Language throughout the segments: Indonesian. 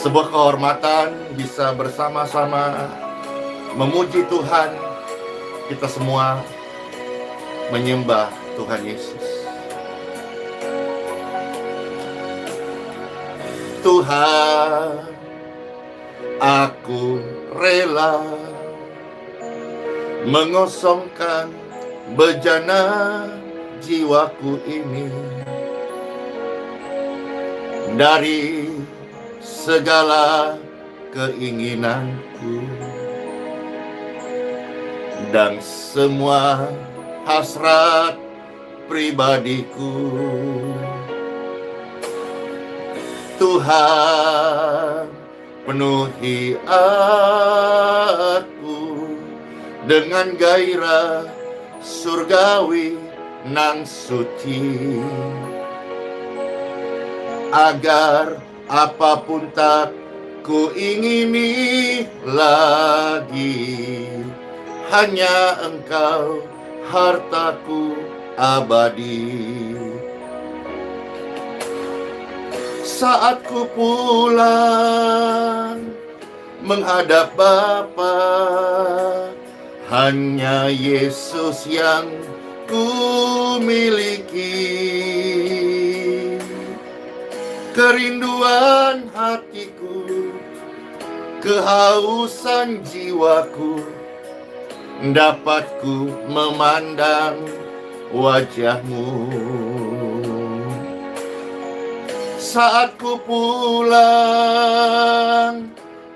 Sebuah kehormatan bisa bersama-sama memuji Tuhan. Kita semua menyembah Tuhan Yesus. Tuhan, aku rela mengosongkan bejana jiwaku ini dari segala keinginanku dan semua hasrat pribadiku. Tuhan, penuhi aku dengan gairah surgawi nan suci, agar apapun tak ku ingini lagi, hanya Engkau hartaku abadi. Saat ku pulang menghadap Bapa, hanya Yesus yang ku miliki. Kerinduan hatiku, kehausan jiwaku, dapat ku memandang wajah-Mu. Saat ku pulang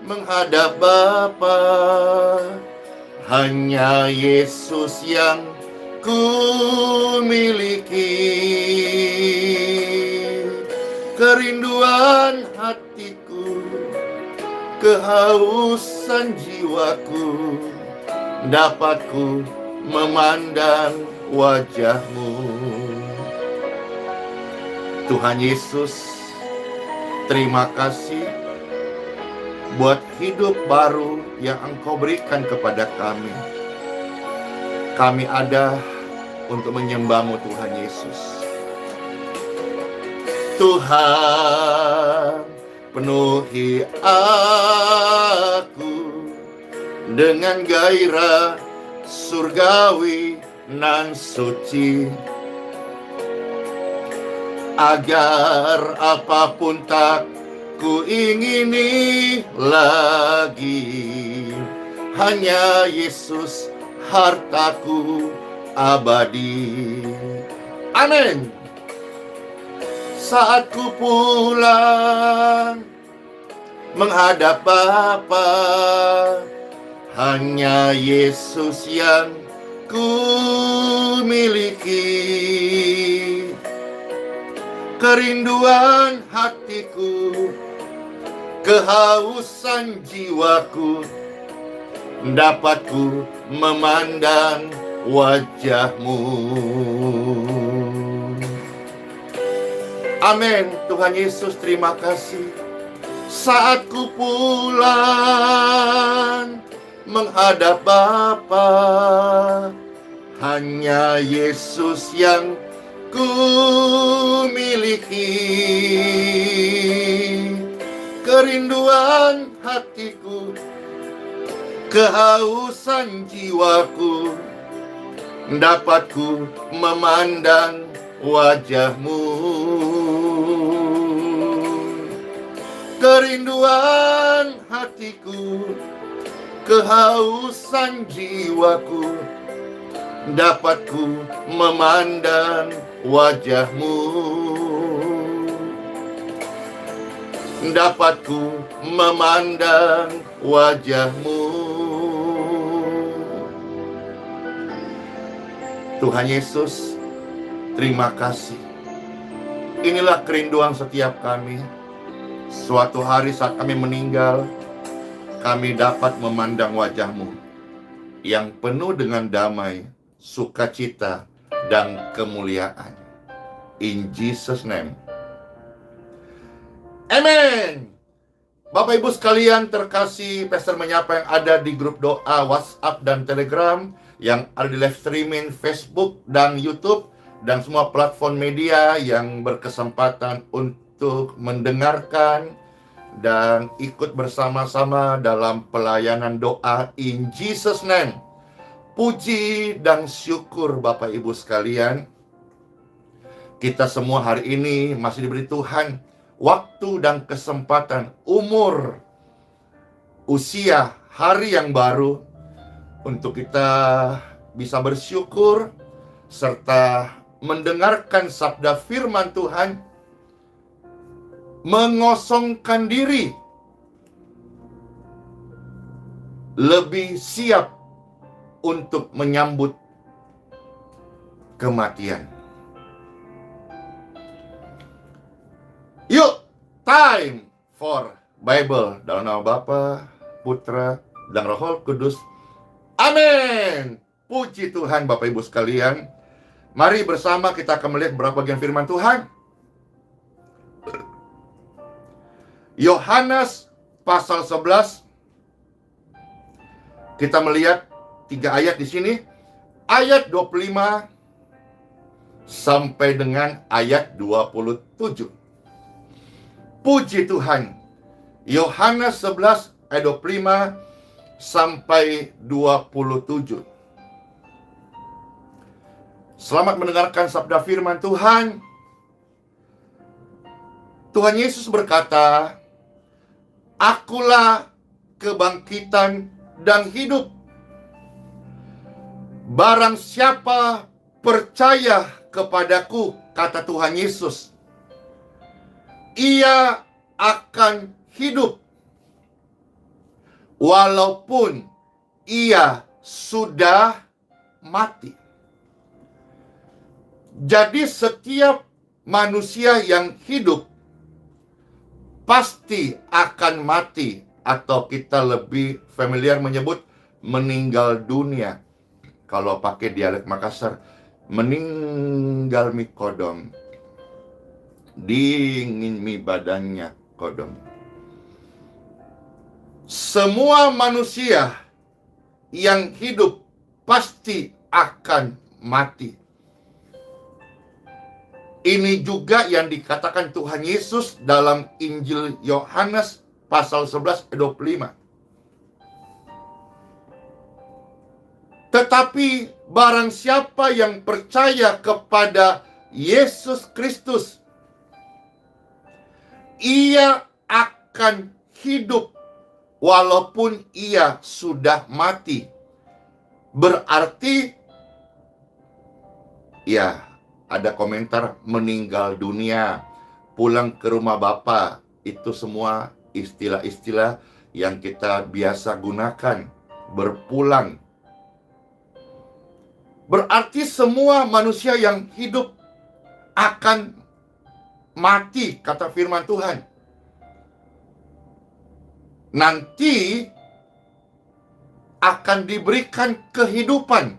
menghadap Bapa, hanya Yesus yang ku miliki. Kerinduan hatiku, kehausan jiwaku, dapat ku memandang wajah-Mu. Tuhan Yesus, terima kasih buat hidup baru yang Engkau berikan kepada kami. Kami ada untuk menyembah-Mu, Tuhan Yesus. Tuhan, penuhi aku dengan gairah surgawi nan suci, agar apapun tak ku ingini lagi, hanya Yesus hartaku abadi. Amin. Saat ku pulang menghadap Bapa, hanya Yesus yang ku miliki. Kerinduan hatiku, kehausan jiwaku, dapat ku memandang wajah-Mu. Amin. Tuhan Yesus, terima kasih. Saat ku pulang menghadap Bapa, hanya Yesus yang ku miliki. Kerinduan hatiku, kehausan jiwaku, dapat ku memandang wajah-Mu. Kerinduan hatiku, kehausan jiwaku, dapat ku memandang wajah-Mu. Dapat ku memandang wajah-Mu. Tuhan Yesus, terima kasih. Inilah kerinduan setiap kami. Suatu hari saat kami meninggal, kami dapat memandang wajah-Mu yang penuh dengan damai, sukacita, dan kemuliaan. In Jesus' name. Amen. Bapak Ibu sekalian terkasih, Pastor menyapa yang ada di grup doa WhatsApp dan Telegram, yang ada di live streaming Facebook dan YouTube, dan semua platform media yang berkesempatan untuk mendengarkan dan ikut bersama-sama dalam pelayanan doa in Jesus name. Puji dan syukur Bapak Ibu sekalian, kita semua hari ini masih diberi Tuhan waktu dan kesempatan, umur, usia, hari yang baru untuk kita bisa bersyukur serta mendengarkan sabda firman Tuhan, mengosongkan diri, lebih siap untuk menyambut kematian. Yuk, time for Bible. Dalam nama Bapa, Putra, dan Roh Kudus. Amin. Puji Tuhan Bapak Ibu sekalian. Mari bersama kita akan melihat beberapa bagian firman Tuhan. Yohanes pasal 11. Kita melihat 3 ayat di sini. Ayat 25 sampai dengan ayat 27. Puji Tuhan. Yohanes 11 ayat 25 sampai 27. Selamat mendengarkan sabda firman Tuhan. Tuhan Yesus berkata, "Akulah kebangkitan dan hidup. Barang siapa percaya kepadaku," kata Tuhan Yesus, "ia akan hidup walaupun ia sudah mati." Jadi setiap manusia yang hidup pasti akan mati, atau kita lebih familiar menyebut meninggal dunia. Kalau pakai dialek Makassar, meninggal mi kodong, dingin mi badannya kodong. Semua manusia yang hidup pasti akan mati. Ini juga yang dikatakan Tuhan Yesus dalam Injil Yohanes pasal 11 ayat 25. Tetapi barang siapa yang percaya kepada Yesus Kristus, ia akan hidup walaupun ia sudah mati. Berarti, ya, ada komentar meninggal dunia, pulang ke rumah Bapa, itu semua istilah-istilah yang kita biasa gunakan, berpulang. Berarti semua manusia yang hidup akan mati, kata firman Tuhan. Nanti akan diberikan kehidupan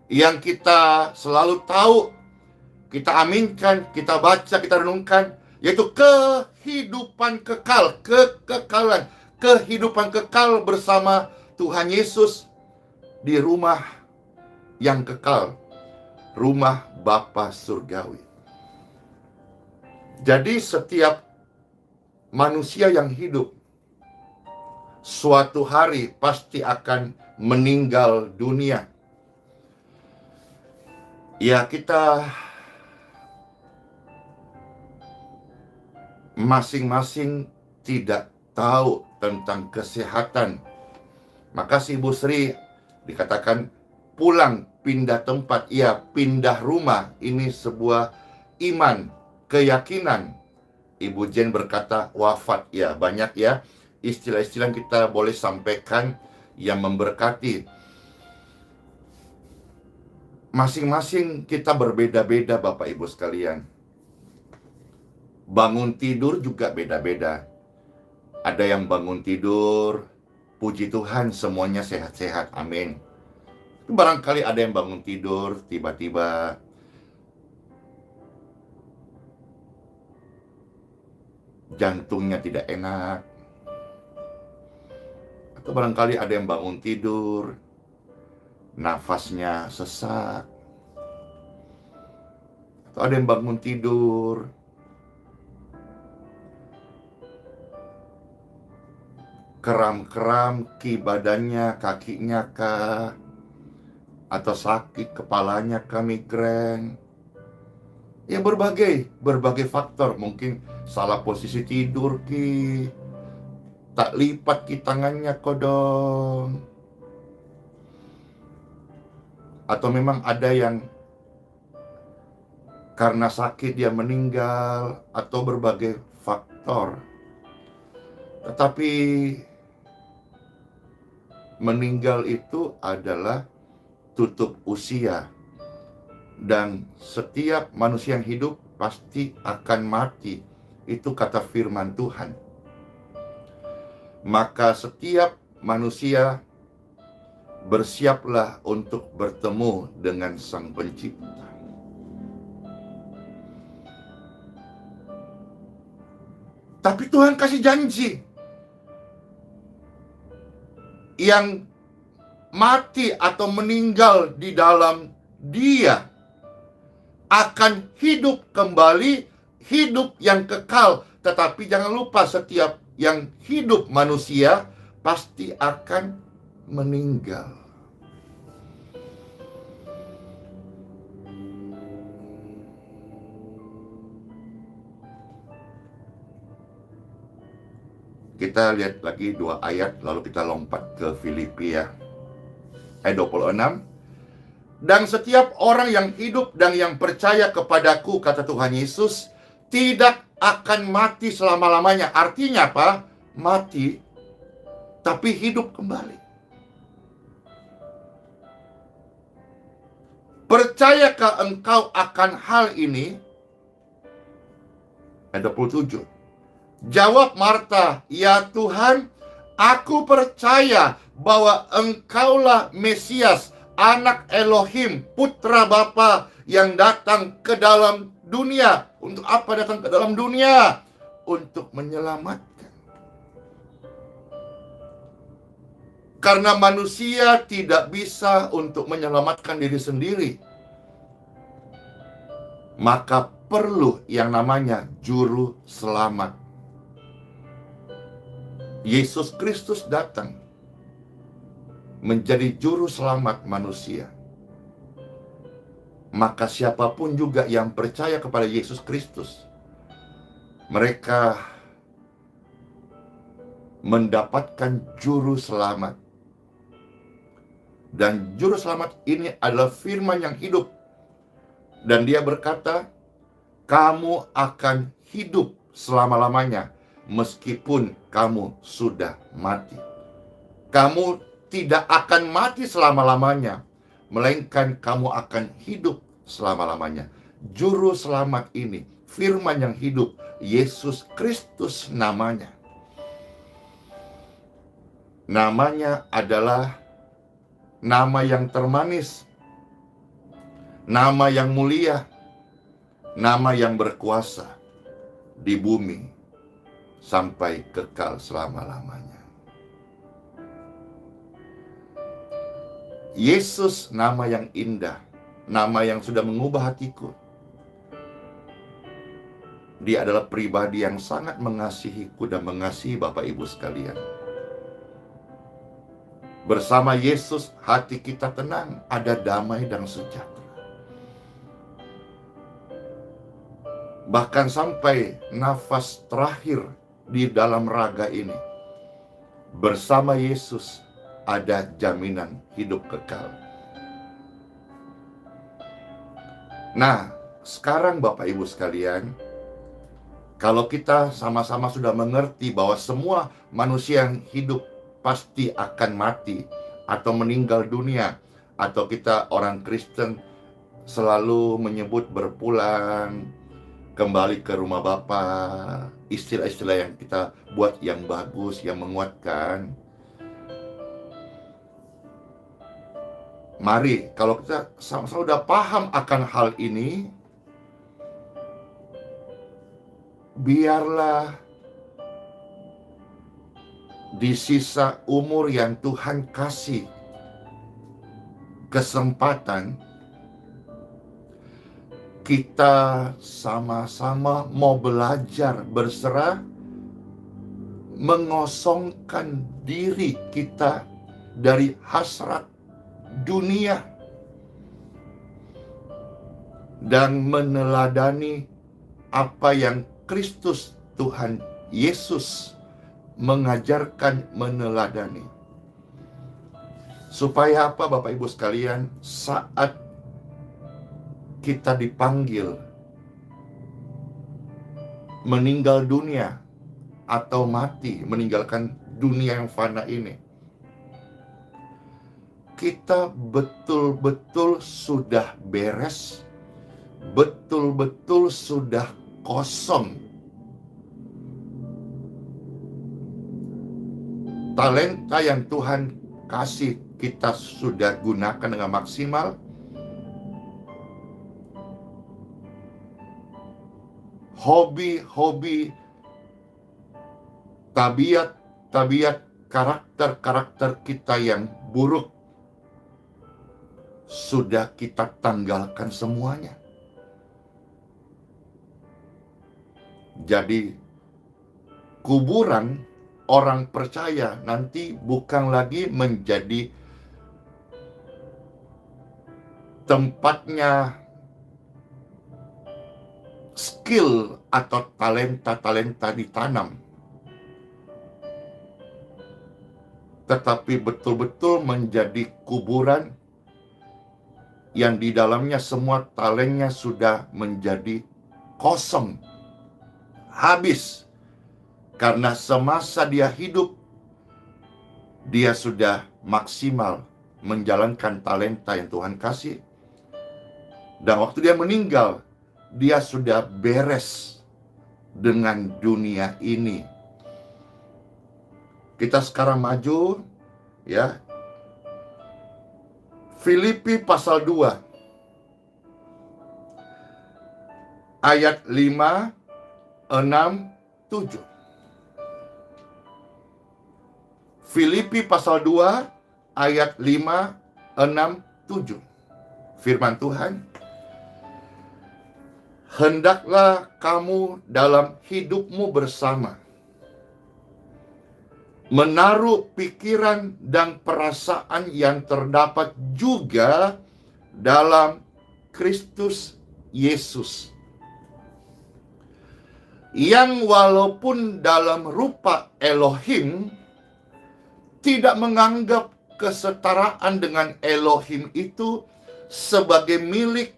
yang kita selalu tahu, kita aminkan, kita baca, kita renungkan, yaitu kehidupan kekal, kekekalan, kehidupan kekal bersama Tuhan Yesus di rumah yang kekal, rumah Bapa Surgawi. Jadi setiap manusia yang hidup suatu hari pasti akan meninggal dunia. Ya, kita masing-masing tidak tahu tentang kesehatan. Makasih Ibu Sri, dikatakan pulang, pindah tempat, ya pindah rumah. Ini sebuah iman, keyakinan. Ibu Jen berkata wafat, ya banyak ya istilah-istilah yang kita boleh sampaikan yang memberkati. Masing-masing kita berbeda-beda Bapak Ibu sekalian. Bangun tidur juga beda-beda. Ada yang bangun tidur, puji Tuhan semuanya sehat-sehat, amin. Barangkali ada yang bangun tidur, tiba-tiba jantungnya tidak enak. Atau barangkali ada yang bangun tidur, nafasnya sesak. Atau ada yang bangun tidur, Kram-kram di badannya, kakinya kah? Atau sakit kepalanya kah, migrain? Ya berbagai faktor. Mungkin salah posisi tidur ki, tak lipat ki tangannya kodong. Atau memang ada yang karena sakit dia meninggal, atau berbagai faktor. Tetapi meninggal itu adalah tutup usia. Dan setiap manusia yang hidup pasti akan mati. Itu kata firman Tuhan. Maka setiap manusia bersiaplah untuk bertemu dengan Sang Pencipta. Tapi Tuhan kasih janji, yang mati atau meninggal di dalam Dia akan hidup kembali, hidup yang kekal. Tetapi jangan lupa, setiap yang hidup manusia pasti akan meninggal. Kita lihat lagi 2 ayat, lalu kita lompat ke Filipi ya. Ayat 26. Dan setiap orang yang hidup dan yang percaya kepadaku, kata Tuhan Yesus, tidak akan mati selama-lamanya. Artinya apa? Mati, tapi hidup kembali. Percayakah engkau akan hal ini? Ayat 27. Jawab Marta, ya Tuhan, aku percaya bahwa engkaulah Mesias, Anak Elohim, Putra Bapa yang datang ke dalam dunia. Untuk apa datang ke dalam dunia? Untuk menyelamatkan. Karena manusia tidak bisa untuk menyelamatkan diri sendiri, maka perlu yang namanya juru selamat. Yesus Kristus datang menjadi juru selamat manusia. Maka siapapun juga yang percaya kepada Yesus Kristus, mereka mendapatkan juru selamat. Dan juru selamat ini adalah firman yang hidup. Dan dia berkata, kamu akan hidup selama-lamanya meskipun kamu sudah mati. Kamu tidak akan mati selama-lamanya, melainkan kamu akan hidup selama-lamanya. Juru selamat ini, firman yang hidup, Yesus Kristus namanya. Namanya adalah nama yang termanis, nama yang mulia, nama yang berkuasa di bumi sampai kekal selama-lamanya. Yesus, nama yang indah, nama yang sudah mengubah hatiku. Dia adalah pribadi yang sangat mengasihiku dan mengasihi Bapak Ibu sekalian. Bersama Yesus, hati kita tenang, ada damai dan sejahtera. Bahkan sampai nafas terakhir di dalam raga ini, bersama Yesus ada jaminan hidup kekal. Nah, sekarang Bapak Ibu sekalian, kalau kita sama-sama sudah mengerti bahwa semua manusia yang hidup pasti akan mati atau meninggal dunia, atau kita orang Kristen selalu menyebut berpulang kembali ke rumah Bapa, istilah-istilah yang kita buat yang bagus, yang menguatkan. Mari, kalau kita sama-sama sudah paham akan hal ini, biarlah di sisa umur yang Tuhan kasih kesempatan, kita sama-sama mau belajar berserah, mengosongkan diri kita dari hasrat dunia dan meneladani apa yang Kristus Tuhan Yesus mengajarkan meneladani. Supaya apa, Bapak Ibu sekalian? Saat kita dipanggil meninggal dunia atau mati, meninggalkan dunia yang fana ini, kita betul-betul sudah beres, betul-betul sudah kosong. Talenta yang Tuhan kasih kita sudah gunakan dengan maksimal. Hobi-hobi, tabiat, karakter-karakter kita yang buruk sudah kita tanggalkan semuanya. Jadi kuburan orang percaya nanti bukan lagi menjadi tempatnya skill atau talenta-talenta ditanam, tetapi betul-betul menjadi kuburan yang di dalamnya semua talentnya sudah menjadi kosong, habis. Karena semasa dia hidup, dia sudah maksimal menjalankan talenta yang Tuhan kasih. Dan waktu dia meninggal, dia sudah beres dengan dunia ini. Kita sekarang maju, ya. Filipi pasal 2 ayat 5, 6, 7. Filipi pasal 2 ayat 5, 6, 7. Firman Tuhan, hendaklah kamu dalam hidupmu bersama menaruh pikiran dan perasaan yang terdapat juga dalam Kristus Yesus, yang walaupun dalam rupa Elohim tidak menganggap kesetaraan dengan Elohim itu sebagai milik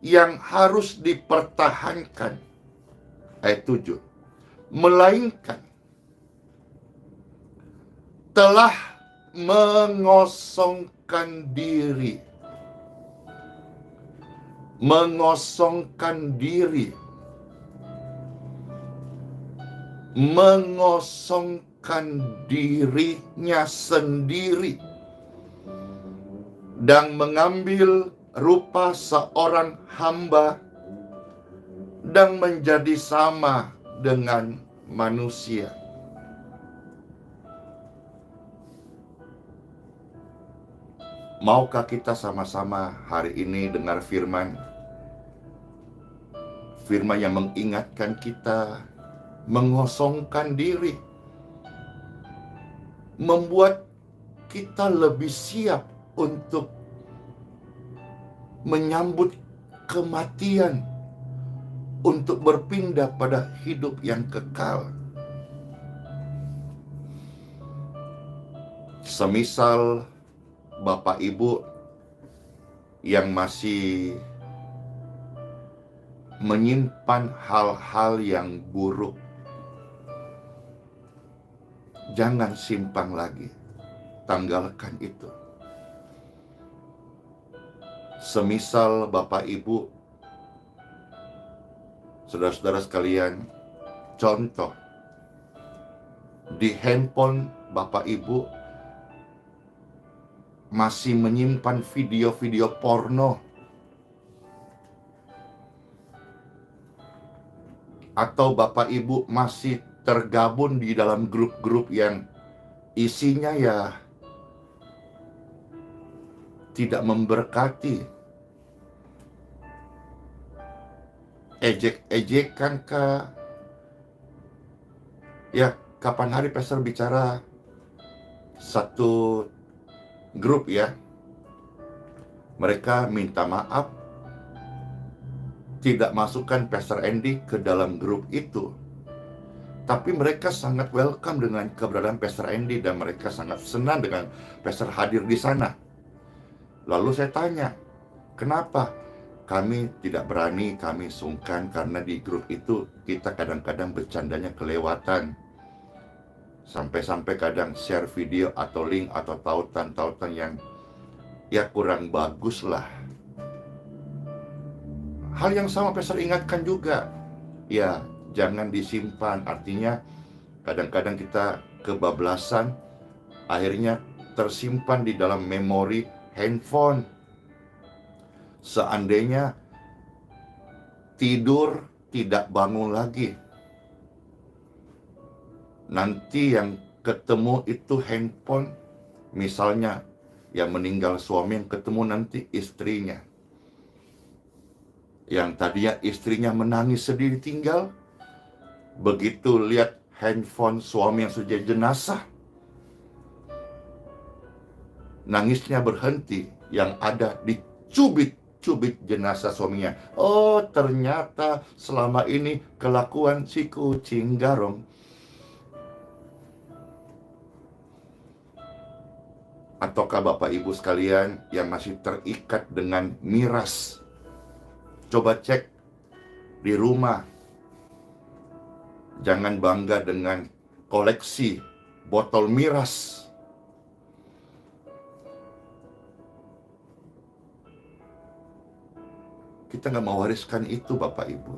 yang harus dipertahankan. Ayat 7. Melainkan telah mengosongkan diri. Mengosongkan diri. Mengosongkan dirinya sendiri. Dan mengambil rupa seorang hamba dan menjadi sama dengan manusia. Maukah kita sama-sama hari ini dengar firman yang mengingatkan kita mengosongkan diri, membuat kita lebih siap untuk menyambut kematian, untuk berpindah pada hidup yang kekal. Semisal Bapak Ibu yang masih menyimpan hal-hal yang buruk, jangan simpan lagi, tanggalkan itu. Semisal Bapak Ibu, saudara-saudara sekalian, contoh, di handphone Bapak Ibu masih menyimpan video-video porno, atau Bapak Ibu masih tergabung di dalam grup-grup yang isinya ya tidak memberkati, ejek-ejekan kah, ya kapan hari Pastor bicara satu grup ya, mereka minta maaf tidak masukkan Pastor Andy ke dalam grup itu. Tapi mereka sangat welcome dengan keberadaan Pastor Andy dan mereka sangat senang dengan Pastor hadir di sana. Lalu saya tanya, kenapa? Kami tidak berani, kami sungkan karena di grup itu kita kadang-kadang bercandanya kelewatan. Sampai-sampai kadang share video atau link atau tautan-tautan yang ya kurang bagus lah. Hal yang sama Pastor ingatkan juga, ya jangan disimpan. Artinya kadang-kadang kita kebablasan, akhirnya tersimpan di dalam memori handphone. Seandainya tidur tidak bangun lagi, nanti yang ketemu itu handphone. Misalnya yang meninggal suami, yang ketemu nanti istrinya. Yang tadinya istrinya menangis sedih ditinggal, begitu lihat handphone suami yang sudah jenazah, nangisnya berhenti, yang ada dicubit jenazah suaminya. Oh, ternyata selama ini kelakuan si kucing garong. Ataukah Bapak Ibu sekalian yang masih terikat dengan miras? Coba cek di rumah. Jangan bangga dengan koleksi botol miras. Kita nggak mau wariskan itu, Bapak Ibu.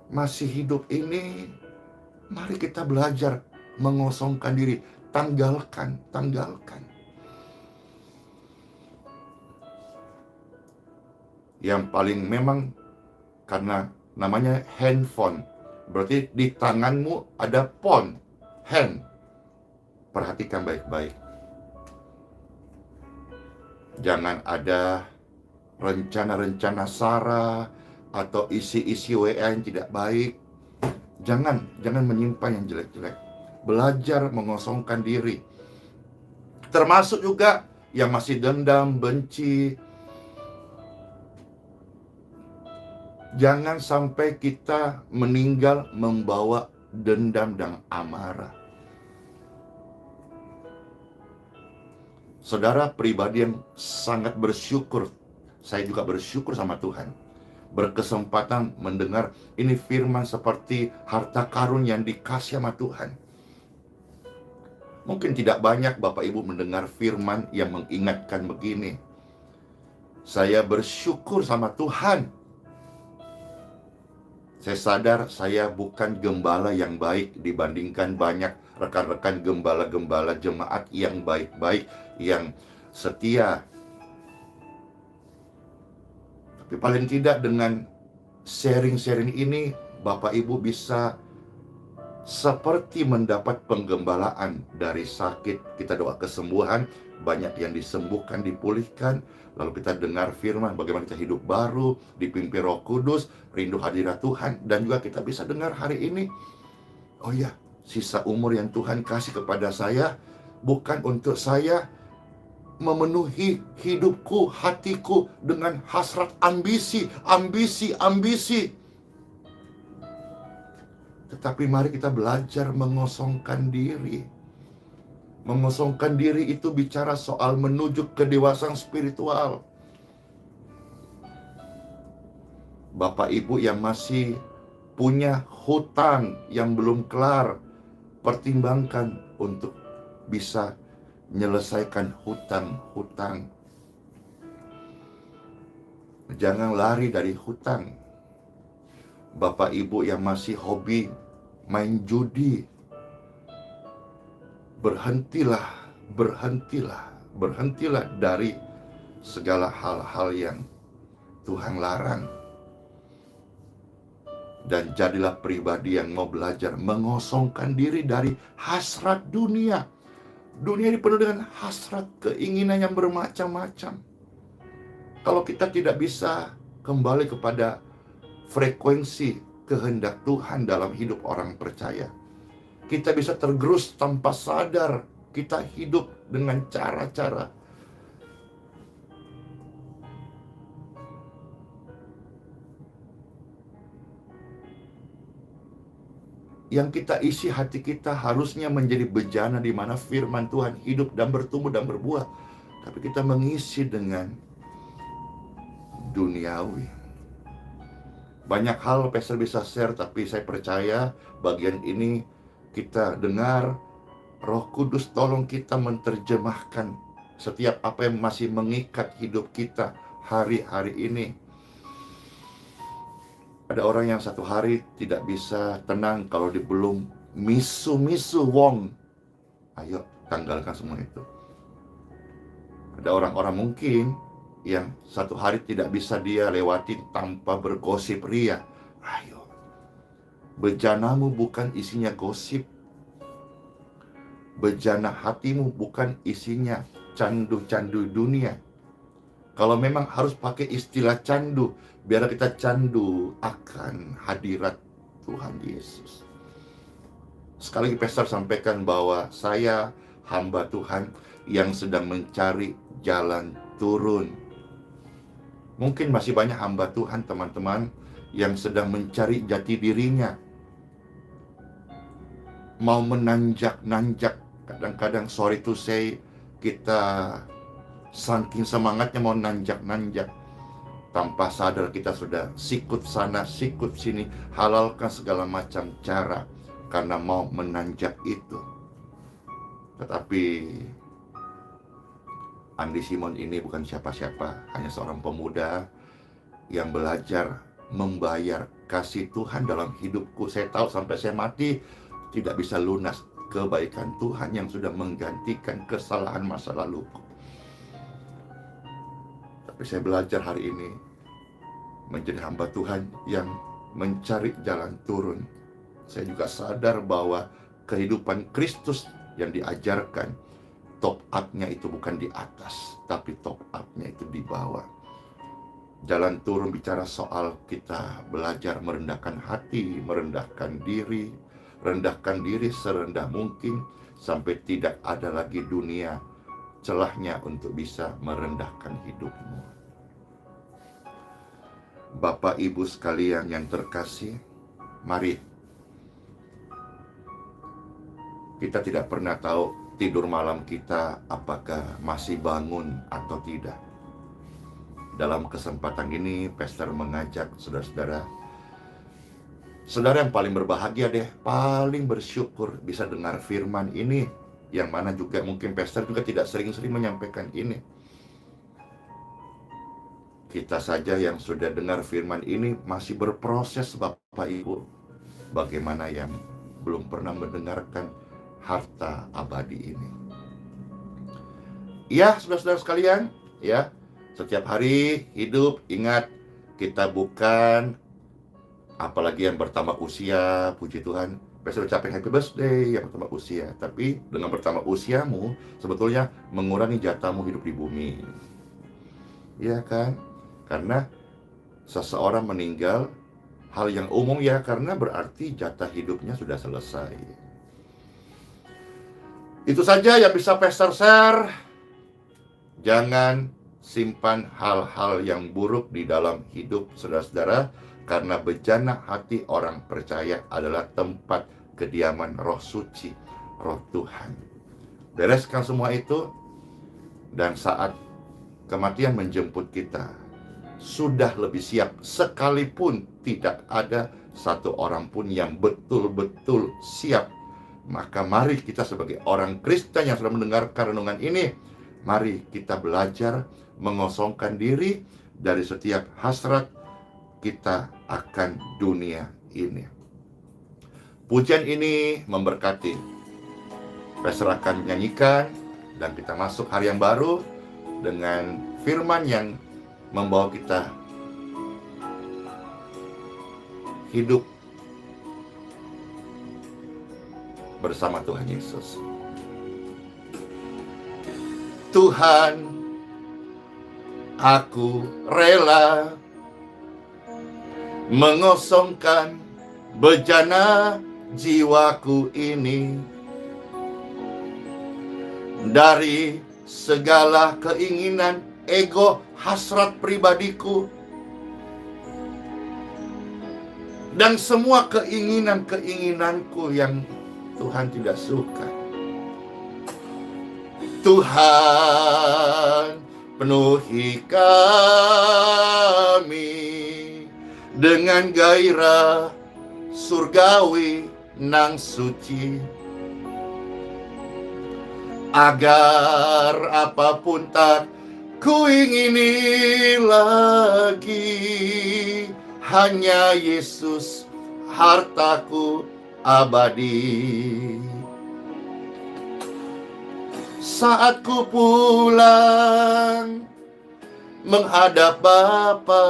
Masih hidup ini, mari kita belajar mengosongkan diri. Tanggalkan. Yang paling memang karena namanya handphone, berarti di tanganmu ada phone, hand. Perhatikan baik-baik. Jangan ada rencana-rencana sara atau isi-isi WA yang tidak baik. Jangan menyimpan yang jelek-jelek. Belajar mengosongkan diri. Termasuk juga yang masih dendam, benci. Jangan sampai kita meninggal membawa dendam dan amarah. Saudara pribadi yang sangat bersyukur, saya juga bersyukur sama Tuhan, berkesempatan mendengar ini firman seperti harta karun yang dikasih sama Tuhan. Mungkin tidak banyak Bapak Ibu mendengar firman yang mengingatkan begini. Saya bersyukur sama Tuhan. Saya sadar saya bukan gembala yang baik dibandingkan banyak rekan-rekan gembala-gembala jemaat yang baik-baik, yang setia. Tapi paling tidak dengan sharing-sharing ini, Bapak Ibu bisa seperti mendapat penggembalaan dari sakit. Kita doa kesembuhan, banyak yang disembuhkan, dipulihkan. Lalu kita dengar firman bagaimana kita hidup baru, dipimpin Roh Kudus, rindu hadirat Tuhan. Dan juga kita bisa dengar hari ini, oh ya, sisa umur yang Tuhan kasih kepada saya bukan untuk saya memenuhi hidupku, hatiku dengan hasrat ambisi. Tetapi mari kita belajar mengosongkan diri. Mengosongkan diri itu bicara soal menuju kedewasaan spiritual. Bapak Ibu yang masih punya hutang yang belum kelar, pertimbangkan untuk bisa menyelesaikan hutang-hutang. Jangan lari dari hutang. Bapak Ibu yang masih hobi main judi, berhentilah dari segala hal-hal yang Tuhan larang. Dan jadilah pribadi yang mau belajar mengosongkan diri dari hasrat dunia. Dunia ini penuh dengan hasrat, keinginan yang bermacam-macam. Kalau kita tidak bisa kembali kepada frekuensi kehendak Tuhan dalam hidup orang percaya. Kita bisa tergerus tanpa sadar kita hidup dengan cara-cara yang kita isi hati kita harusnya menjadi bejana di mana firman Tuhan hidup dan bertumbuh dan berbuah. Tapi kita mengisi dengan duniawi. Banyak hal pastor bisa share, tapi saya percaya bagian ini kita dengar Roh Kudus tolong kita menerjemahkan setiap apa yang masih mengikat hidup kita hari-hari ini. Ada orang yang satu hari tidak bisa tenang kalau belum misu-misu wong. Ayo tanggalkan semua itu. Ada orang-orang mungkin yang satu hari tidak bisa dia lewati tanpa bergosip ria. Ayo, bejanamu bukan isinya gosip. Bejana hatimu bukan isinya candu-candu dunia. Kalau memang harus pakai istilah candu, biar kita candu akan hadirat Tuhan Yesus. Sekali lagi pastor sampaikan bahwa saya hamba Tuhan yang sedang mencari jalan turun. Mungkin masih banyak hamba Tuhan teman-teman yang sedang mencari jati dirinya. Mau menanjak-nanjak. Kadang-kadang sorry to say, kita saking semangatnya mau nanjak-nanjak. Tanpa sadar kita sudah sikut sana, sikut sini. Halalkan segala macam cara karena mau menanjak itu. Tetapi Andi Simon ini bukan siapa-siapa, hanya seorang pemuda yang belajar membayar kasih Tuhan dalam hidupku. Saya tahu sampai saya mati tidak bisa lunas kebaikan Tuhan yang sudah menggantikan kesalahan masa laluku. Tapi saya belajar hari ini menjadi hamba Tuhan yang mencari jalan turun. Saya juga sadar bahwa kehidupan Kristus yang diajarkan, top up-nya itu bukan di atas, tapi top up-nya itu di bawah. Jalan turun bicara soal kita belajar merendahkan hati, merendahkan diri, rendahkan diri serendah mungkin, sampai tidak ada lagi dunia celahnya untuk bisa merendahkan hidupmu. Bapak Ibu sekalian yang terkasih, mari. Kita tidak pernah tahu tidur malam kita apakah masih bangun atau tidak. Dalam kesempatan ini, pastor mengajak saudara-saudara yang paling berbahagia deh, paling bersyukur bisa dengar firman ini, yang mana juga mungkin pastor juga tidak sering-sering menyampaikan ini. Kita saja yang sudah dengar firman ini masih berproses, Bapak Ibu. Bagaimana yang belum pernah mendengarkan harta abadi ini? Ya, saudara-saudara sekalian, ya, setiap hari hidup ingat kita bukan, apalagi yang bertambah usia, puji Tuhan, pastor ucapin happy birthday yang bertambah usia. Tapi dengan bertambah usiamu sebetulnya mengurangi jatahmu hidup di bumi. Ya kan? Karena seseorang meninggal hal yang umum ya, karena berarti jatah hidupnya sudah selesai. Itu saja yang bisa pastor share. Jangan simpan hal-hal yang buruk di dalam hidup saudara-saudara, karena bejana hati orang percaya adalah tempat kediaman Roh Suci, Roh Tuhan. Bereskan semua itu, dan saat kematian menjemput kita, sudah lebih siap, sekalipun tidak ada satu orang pun yang betul-betul siap. Maka mari kita sebagai orang Kristen yang sudah mendengarkan renungan ini, mari kita belajar mengosongkan diri dari setiap hasrat kita akan dunia ini. Pujian ini memberkati. Pastor akan menyanyikan, dan kita masuk hari yang baru dengan firman yang membawa kita hidup bersama Tuhan Yesus. Tuhan, aku rela mengosongkan bejana jiwaku ini dari segala keinginan ego hasrat pribadiku dan semua keinginanku yang Tuhan tidak suka. Tuhan, penuhi kami dengan gairah surgawi nang suci, agar apapun tak ku ingini lagi, hanya Yesus hartaku abadi. Saat ku pulang menghadap Bapa,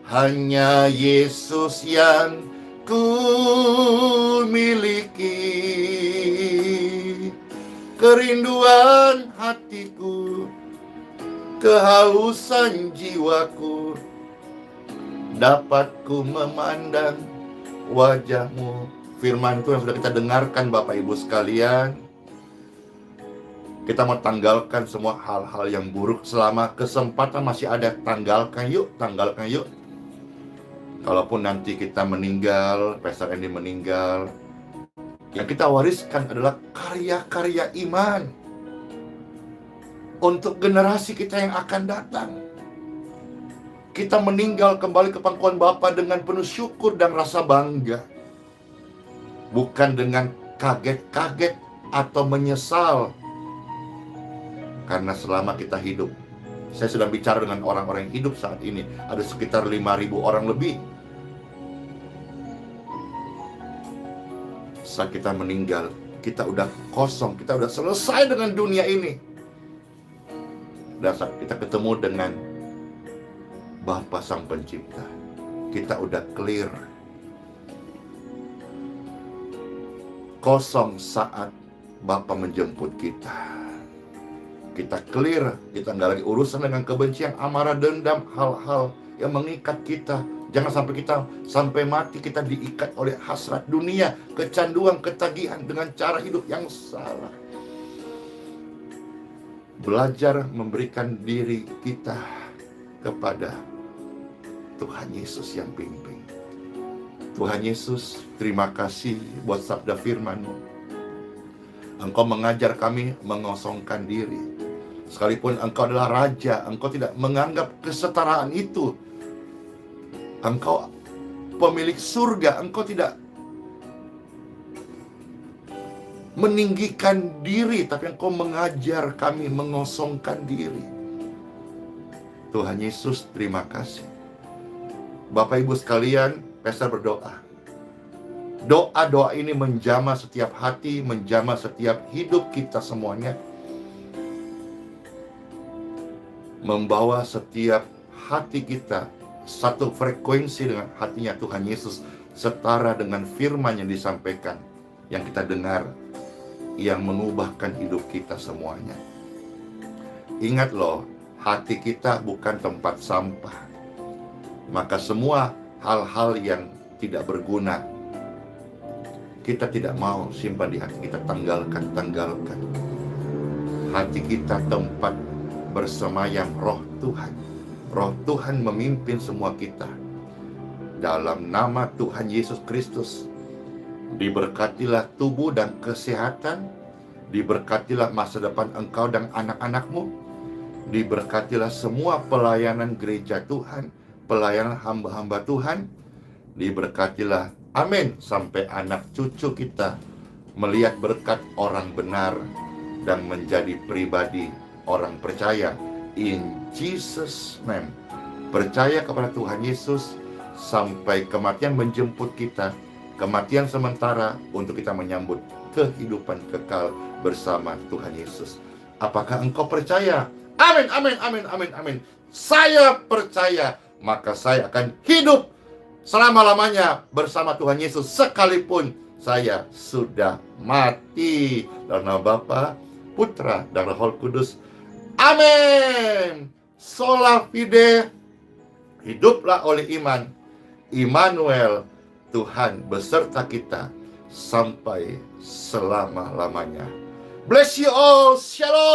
hanya Yesus yang ku miliki. Kerinduan hatiku, kehausan jiwaku, dapat ku memandang wajah-Mu. Firman itu yang sudah kita dengarkan Bapak Ibu sekalian. Kita mau tanggalkan semua hal-hal yang buruk. Selama kesempatan masih ada, tanggalkan yuk. Kalaupun nanti kita meninggal, Pastor Andy meninggal, yang kita wariskan adalah karya-karya iman untuk generasi kita yang akan datang. Kita meninggal kembali ke pangkuan Bapa dengan penuh syukur dan rasa bangga, bukan dengan kaget-kaget atau menyesal. Karena selama kita hidup, saya sudah bicara dengan orang-orang yang hidup saat ini, ada sekitar 5.000 orang lebih. Saat kita meninggal, kita udah kosong, kita udah selesai dengan dunia ini. Dan saat kita ketemu dengan Bapa Sang Pencipta, kita udah clear. Kosong saat Bapa menjemput kita. Kita clear, kita nggak lagi urusan dengan kebencian, amarah, dendam, hal-hal yang mengikat kita. Jangan sampai kita sampai mati kita diikat oleh hasrat dunia, kecanduan, ketagihan dengan cara hidup yang salah. Belajar memberikan diri kita kepada Tuhan Yesus yang pimpin. Tuhan Yesus, terima kasih buat sabda firman-Mu. Engkau mengajar kami mengosongkan diri. Sekalipun Engkau adalah Raja, Engkau tidak menganggap kesetaraan itu. Engkau pemilik surga, Engkau tidak meninggikan diri, tapi Engkau mengajar kami mengosongkan diri. Tuhan Yesus, terima kasih. Bapak Ibu sekalian, Pastor berdoa. Doa-doa ini menjamah setiap hati, menjamah setiap hidup kita semuanya. Membawa setiap hati kita satu frekuensi dengan hatinya Tuhan Yesus, setara dengan firman yang disampaikan, yang kita dengar, yang mengubahkan hidup kita semuanya. Ingat loh, hati kita bukan tempat sampah. Maka semua hal-hal yang tidak berguna, kita tidak mau simpan di hati kita, tanggalkan. Hati kita tempat bersemayam roh Tuhan. Roh Tuhan memimpin semua kita. Dalam nama Tuhan Yesus Kristus, diberkatilah tubuh dan kesehatan, diberkatilah masa depan engkau dan anak-anakmu, diberkatilah semua pelayanan gereja Tuhan, pelayanan hamba-hamba Tuhan, diberkatilah, amin, sampai anak cucu kita melihat berkat orang benar dan menjadi pribadi orang percaya. In Jesus' name. Percaya kepada Tuhan Yesus sampai kematian menjemput kita. Kematian sementara untuk kita menyambut kehidupan kekal bersama Tuhan Yesus. Apakah engkau percaya? Amin, amin, amin, amin, amin. Saya percaya, maka saya akan hidup selama-lamanya bersama Tuhan Yesus sekalipun saya sudah mati. Dalam nama Bapa, Putra, dan Roh Kudus. Amin. Sola fide, hiduplah oleh iman. Immanuel, Tuhan beserta kita sampai selama-lamanya. Bless you all. Shalom.